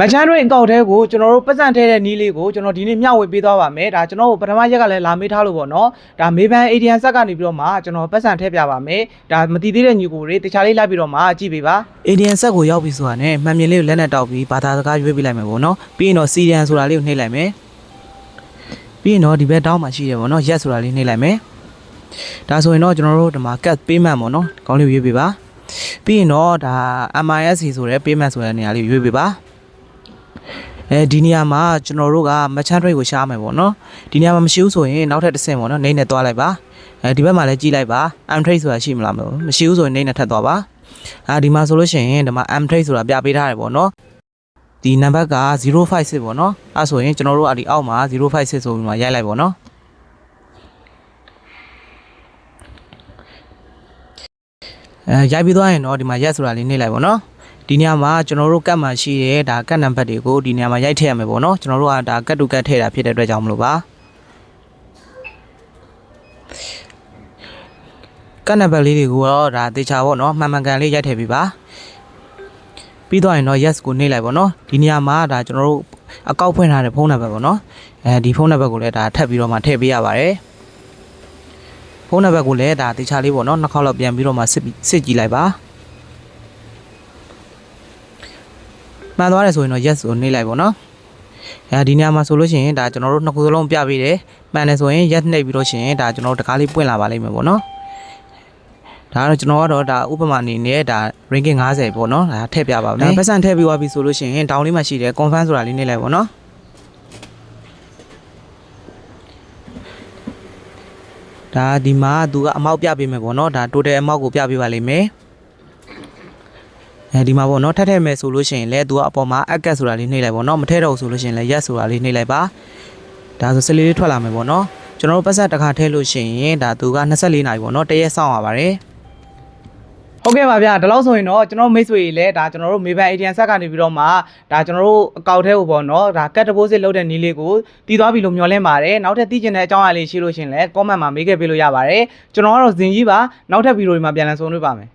မချမ်းတွေအကောက်တဲကိုကျွန်တော်တို့ပတ်စံထဲတဲ့နီးလေးကိုကျွန်တော်ဒီနေ့မျှဝေပေးသွားပါမယ်ဒါကျွန်တော်ပထမရက်ကလည်းလာမေးထားလို့ပေါ့နော်ဒါမေးပန်း ATM ဆက်ကနေပြီးတော့မှကျွန်တော်ပတ်စံထည့်ပြပါမယ်ဒါမတည်သေးတဲ့ညီကိုတွေတခြားလေးလိုက်ပြီးတော့မှကြည့်ပေးပါ ATM ဆက်ကိုရောက်ပြီဆိုတာနဲ့မှန်မြင်လေးကိုလက်နဲ့တောက်ပြီးဘာသာစကားရွေးပေးလိုက်မယ်ပေါ့နော်ပြီးရင်တော့ CDN ဆိုတာလေးကိုနှိပ်လိုက်မယ်ပြီးရင်တော့ဒီဘက်တောင်းမှာရှိတယ်ပေါ့နော် Yes ဆိုတာလေးနှိပ်လိုက်မယ်ဒါဆိုရင်တော့ကျွန်တော်တို့ဒီမှာ cut payment ပေါ့နော်ခေါင်းလေးရွေးပေးပါပြီးရင်တော့ဒါ MISC ဆိုတဲ့ payment ဆိုတဲ့နေရာလေးရွေးပေးပါဒီနေရာမှာကျွန်တော်တို့က merchant rate ကိုရှားမယ်ပေါ့နော်ဒီနေရာမှာမရှိဘူးဆိုရင်နောက်ထပ်တစ်ဆင့်ပေါ့နော်နေနဲ့သွားလိုက်ပါဒီဘက်မှာလည်းကြည့်လိုက်ပါ M trade ဆိုတာရှိမလားမလို့မရှိဘူးဆိုရင်နေနဲ့ထပ်သွားပါဒီမှာဆိုလို့ရှိရင်ဒီမှာ M trade ဆိုတာပြပေးထားတယ်ပေါ့နော်ဒီနံပါတ်က056ပေါ့နော်အဲဆိုရင်ကျွန်တော်တို့ဒီအောက်မှာ056ဆိုပြီးမှရိုက်လိုက်ပေါ့နော်ရိုက်ပြီးသွားရင်တော့ဒီမှာ yes ဆိုတာလေးနှိပ်လိုက်ပေါ့နော်ဒီနေရာမှာကျွန်တော်တို့ကတ်မှာရှိတဲ့ဒါကတ်နံပါတ်တွေကိုဒီနေရာမှာရိုက်ထည့်ရမယ်ပေါ့နော်ကျွန်တော်တို့ကဒါကတ်တူကတ်ထည့်တာဖြစ်တဲ့အတွက်ကြောင့်မလို့ပါကတ်နံပါတ်လေးတွေကိုတော့ဒါတေချာပေါ့နော်မှန်မှန်ကန်လေးရိုက်ထည့်ပေးပါပြီးတော့ရင်တော့ yes ကိုနှိပ်လိုက်ပေါ့နော်ဒီနေရာမှာဒါကျွန်တော်တို့အကောက်ဖွင့်ထားတဲ့ဖုန်းနံပါတ်ပေါ့နော်ဒီဖုန်းနံပါတ်ကိုလည်းဒါထပ်ပြီးတော့မှထည့်ပေးရပါတယ်ဖုန်းနံပါတ်ကိုလည်းဒါတေချာလေးပေါ့နော်နှစ်ခေါက်လောက်ပြန်ပြီးတော့မှစစ်ကြည့်လိုက်ပါမှန်သွားတယ်ဆိုရင်တော့ yes ကိုနှိပ်လိုက်ပေါ့နော်ဒီနေရာမှာဆိုလို့ရှိရင်ဒါကျွန်တော်တို့နှစ်ခုစလုံးပြပေးတယ်မှန်တယ်ဆိုရင် yes နှိပ်ပြီးတော့ရှင်ဒါကျွန်တော်တို့တကားလေးပွင့်လာပါလိမ့်မယ်ပေါ့နော်ဒါကတော့ကျွန်တော်ကတော့ဒါဥပမာအနေနဲ့ဒါ ranking 50ပေါ့နော်ဒါထည့်ပြပါမယ်ပတ်စံထည့်ပြီးသွားပြီဆိုလို့ရှိရင် down လေးမှာရှိတယ် confirm ဆိုတာလေးနှိပ်လိုက်ပေါ့နော်ဒါဒီမှာသူကအမောက်ပြပေးမယ်ပေါ့နော်ဒါ total အမောက်ကိုပြပေးပါလိမ့်မယ်ဒီမှာပေါ့နော်ထပ်ထည့်မယ်ဆိုလို့ရှိရင်လည်းသူကအပေါ်မှာ add ဆိုတာလေးနှိပ်လိုက်ပေါ့နော်မထည့်တော့ဆိုလို့ရှိရင်လည်း yes ဆိုတာလေးနှိပ်လိုက်ပါဒါဆိုစလေးလေးထွက်လာမယ်ပေါ့နော်ကျွန်တော်တို့ပတ်စံတစ်ခါထည့်လို့ရှိရင်ဒါသူက24နာရီပေါ့နော်တရက်စောင့်ရပါတယ်ဟုတ်ကဲ့ပါဗျာဒီလောက်ဆိုရင်တော့ကျွန်တော်မိတ်ဆွေတွေလည်းဒါကျွန်တော်တို့မေဘန် ATM ဆက်ကနေပြီးတော့မှဒါကျွန်တော်တို့အကောက်ထဲကိုပေါ့နော်ဒါ cut deposit လုပ်တဲ့နည်းလေးကိုတည်သွားပြီလို့မျှော်လင့်ပါတယ်နောက်ထပ်သိချင်တဲ့အကြောင်းအရာလေးရှိလို့ရှင်လဲ comment မှာမေးခဲ့ပေးလို့ရပါတယ်ကျွန်တော်ကတော့ဇင်ကြီးပါနောက်ထပ်ဗီဒီယိုတွေမှာပြန်လည်ဆုံတွေ့ပါမယ်